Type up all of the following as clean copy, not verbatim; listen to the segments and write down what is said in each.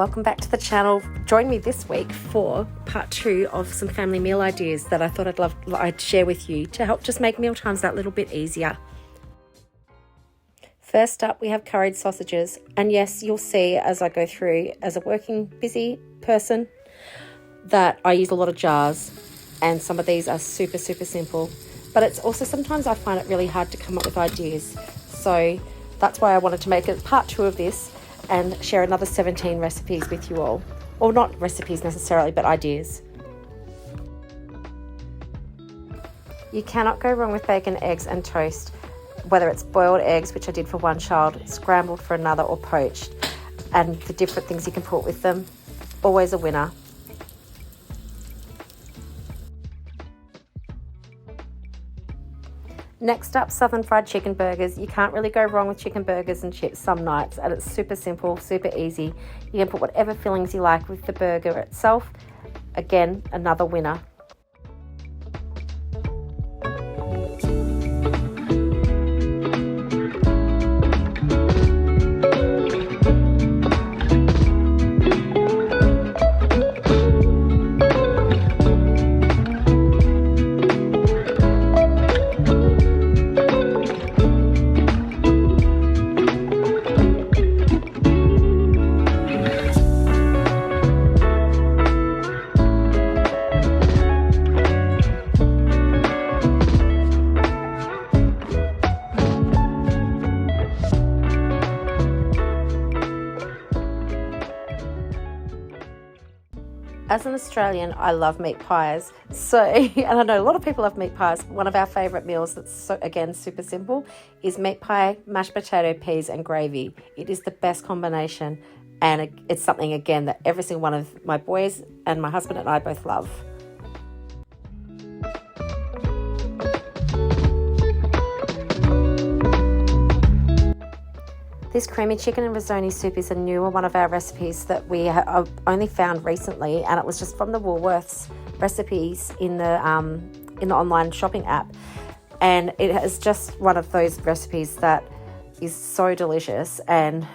welcome back to the channel. Join me this week for part 2 of some family meal ideas that I thought I'd share with you to help just make meal times that little bit easier. First up, we have curried sausages, and yes, you'll see as I go through, as a working busy person, that I use a lot of jars, and some of these are super simple, but it's also sometimes I find it really hard to come up with ideas, so that's why I wanted to make it part 2 of this and share another 17 recipes with you all. Or not recipes necessarily, but ideas. You cannot go wrong with bacon, eggs and toast, whether it's boiled eggs, which I did for one child, scrambled for another, or poached, and the different things you can put with them. Always a winner. Next up, southern fried chicken burgers. You can't really go wrong with chicken burgers and chips some nights, and it's super simple, super easy. You can put whatever fillings you like with the burger itself. Again, another winner. As an Australian, I love meat pies. And I know a lot of people love meat pies. One of our favourite meals that's, again, super simple is meat pie, mashed potato, peas and gravy. It is the best combination, and it's something, again, that every single one of my boys and my husband and I both love. This creamy chicken and risotto soup is a newer one of our recipes that we have only found recently, and it was just from the Woolworths recipes in the online shopping app. And it is just one of those recipes that is so delicious and,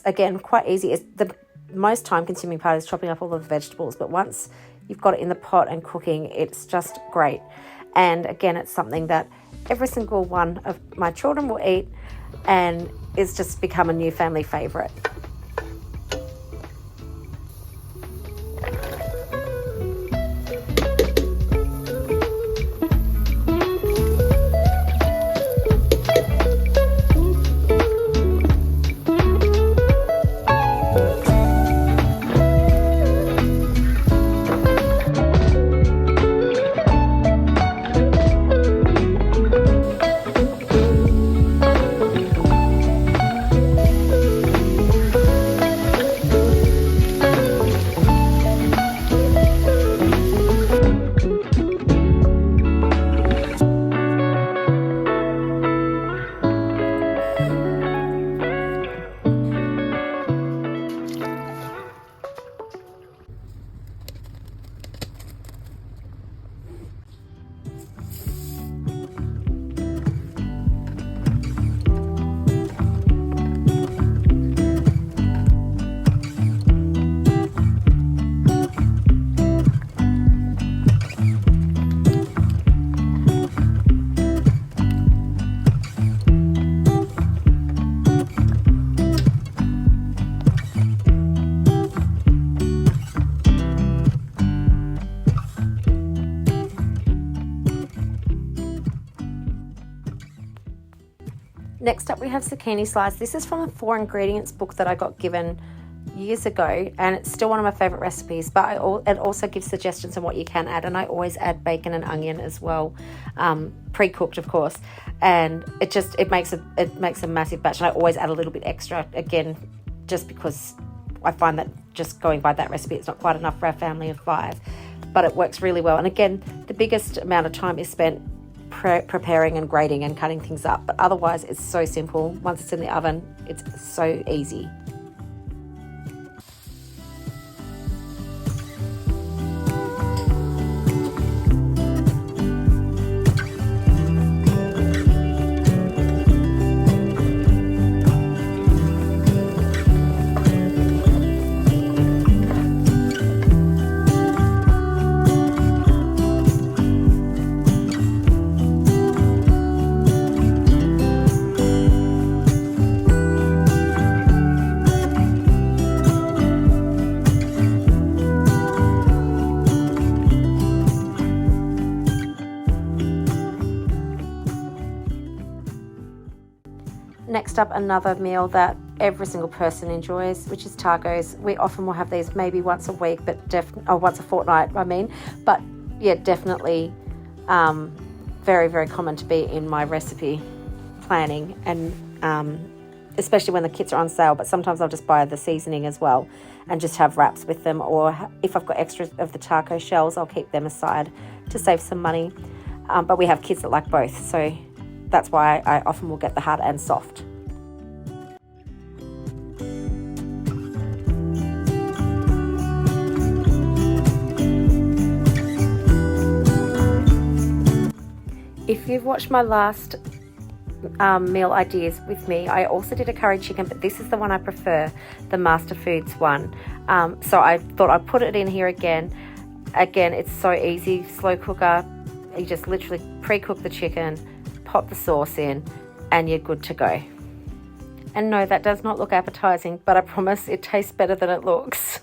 again, quite easy. It's the most time-consuming part is chopping up all of the vegetables, but once you've got it in the pot and cooking, it's just great. And again, it's something that every single one of my children will eat, and it's just become a new family favourite. Next up, we have zucchini slice. This is from a 4 ingredients book that I got given years ago, and it's still one of my favourite recipes, but it also gives suggestions on what you can add, and I always add bacon and onion as well, pre-cooked of course, and it makes a massive batch, and I always add a little bit extra, again, just because I find that just going by that recipe, it's not quite enough for our family of 5, but it works really well. And again, the biggest amount of time is spent preparing and grating and cutting things up, but otherwise it's so simple. Once it's in the oven, it's so easy. Next up, another meal that every single person enjoys, which is tacos. We often will have these maybe once a week, but once a fortnight, but yeah, definitely very, very common to be in my recipe planning, and especially when the kits are on sale. But sometimes I'll just buy the seasoning as well and just have wraps with them, or if I've got extra of the taco shells, I'll keep them aside to save some money. But we have kids that like both, so that's why I often will get the hard and soft. If you've watched my last meal ideas with me, I also did a curry chicken, but this is the one I prefer, the Master Foods one. So I thought I'd put it in here again. Again, it's so easy, slow cooker. You just literally pre-cook the chicken, pop the sauce in, and you're good to go. And no, that does not look appetizing, but I promise it tastes better than it looks.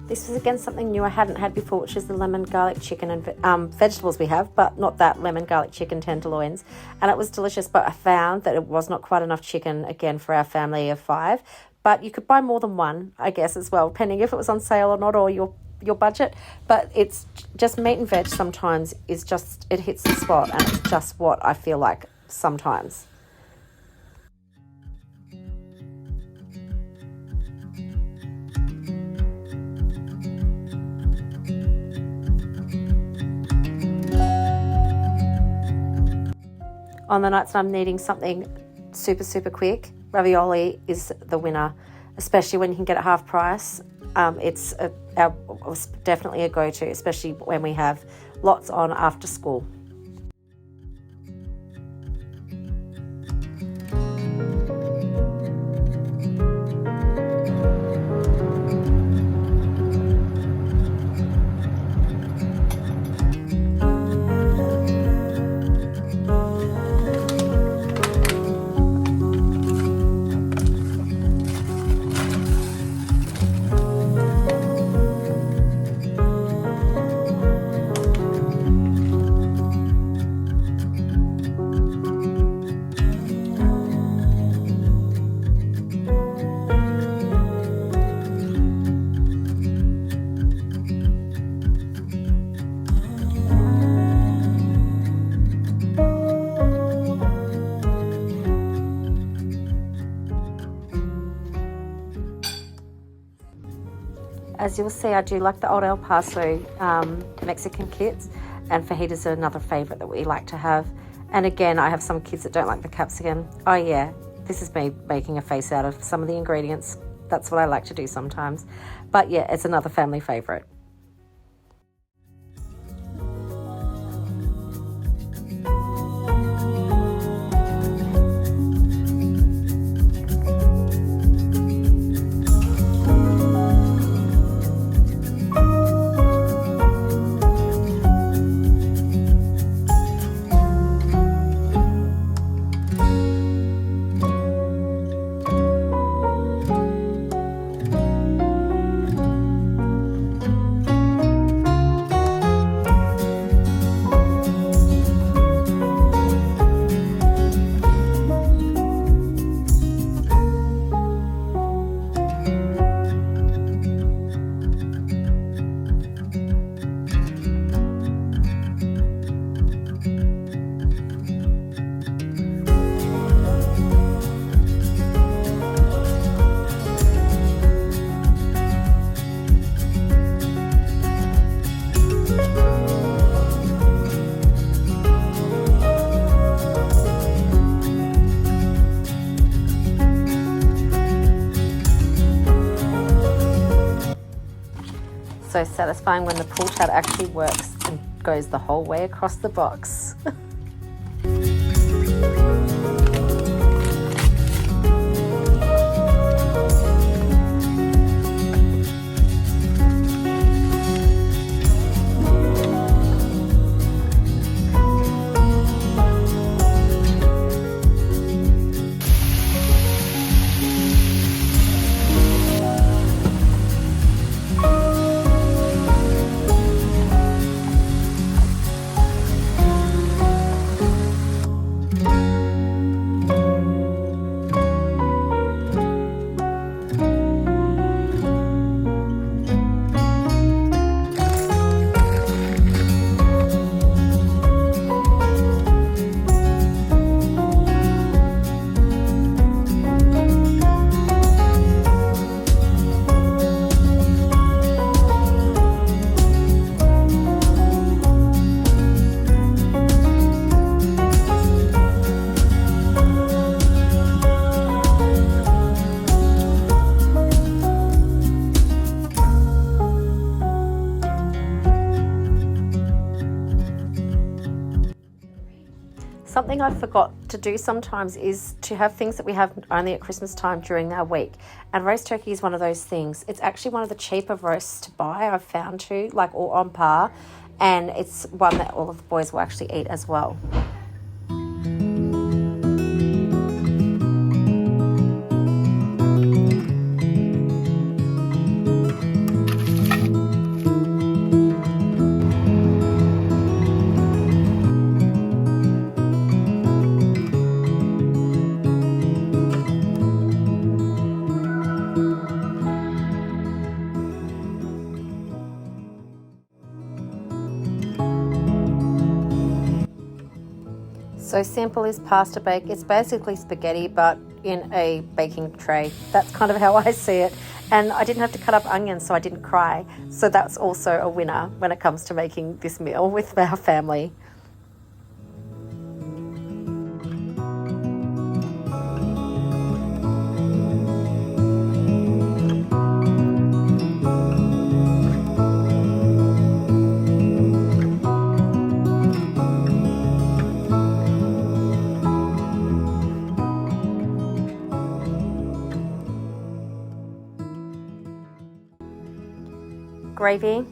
This is again something new I hadn't had before, which is the lemon garlic chicken and vegetables we have, but not that lemon garlic chicken tenderloins. And it was delicious, but I found that it was not quite enough chicken, again, for our family of 5. But you could buy more than one, I guess, as well, depending if it was on sale or not, or your budget. But it's just meat and veg sometimes is just, it hits the spot, and it's just what I feel like sometimes. On the nights that I'm needing something super, super quick, ravioli is the winner, especially when you can get it half price. It's definitely a go-to, especially when we have lots on after school. As you'll see, I do like the old El Paso Mexican kits, and fajitas are another favourite that we like to have. And again, I have some kids that don't like the capsicum. Oh yeah, this is me making a face out of some of the ingredients. That's what I like to do sometimes. But yeah, it's another family favourite. So satisfying when the pull tab actually works and goes the whole way across the box. I forgot to do sometimes is to have things that we have only at Christmas time during our week. And roast turkey is one of those things. It's actually one of the cheaper roasts to buy, I've found too, like all on par. And it's one that all of the boys will actually eat as well. So simple is pasta bake. It's basically spaghetti, but in a baking tray. That's kind of how I see it. And I didn't have to cut up onions, so I didn't cry. So that's also a winner when it comes to making this meal with our family. Gravy,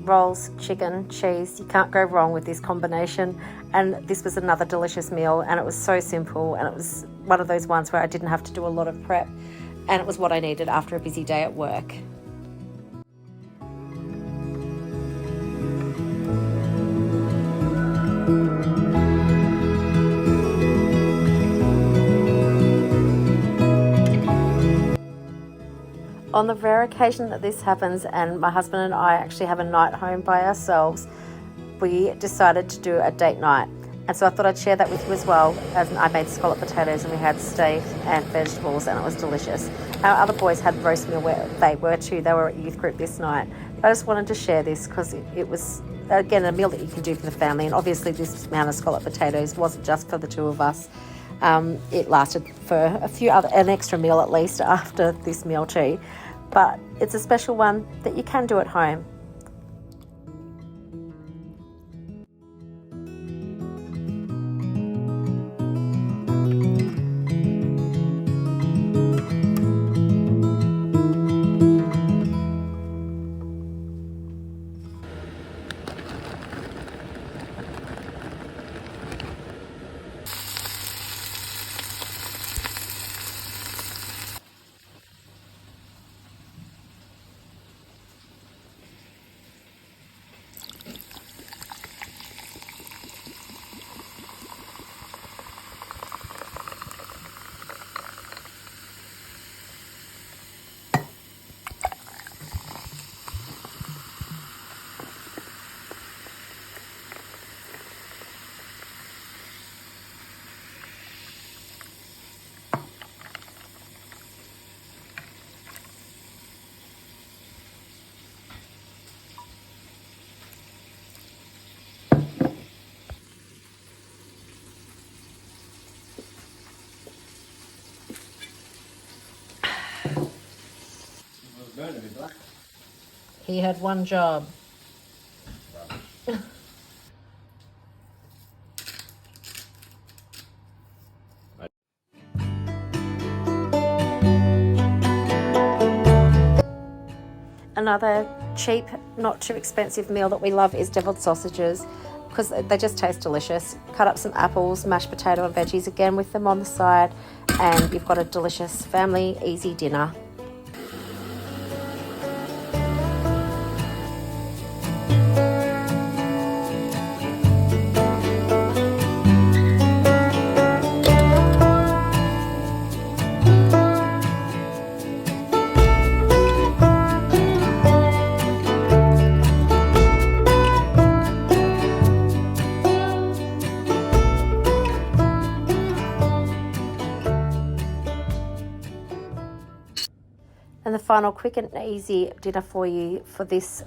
rolls, chicken, cheese. You can't go wrong with this combination. And this was another delicious meal, and it was so simple, and it was one of those ones where I didn't have to do a lot of prep, and it was what I needed after a busy day at work. On the rare occasion that this happens and my husband and I actually have a night home by ourselves, we decided to do a date night. And so I thought I'd share that with you as well. As I made scallop potatoes and we had steak and vegetables, and it was delicious. Our other boys had roast meal where they were too. They were at youth group this night. I just wanted to share this because it was, again, a meal that you can do for the family. And obviously this amount of scallop potatoes wasn't just for the two of us. It lasted for an extra meal at least after this meal too. But it's a special one that you can do at home. He had one job. Another cheap, not too expensive meal that we love is deviled sausages because they just taste delicious. Cut up some apples, mashed potato and veggies again with them on the side, and you've got a delicious family easy dinner. And the final quick and easy dinner for you for this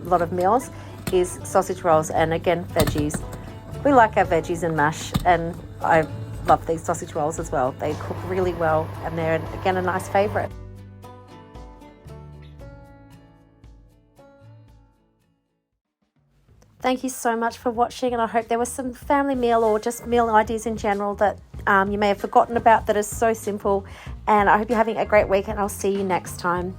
lot of meals is sausage rolls, and again, veggies. We like our veggies and mash, and I love these sausage rolls as well. They cook really well, and they're, again, a nice favourite. Thank you so much for watching, and I hope there was some family meal or just meal ideas in general that you may have forgotten about that is so simple. And I hope you're having a great week, and I'll see you next time.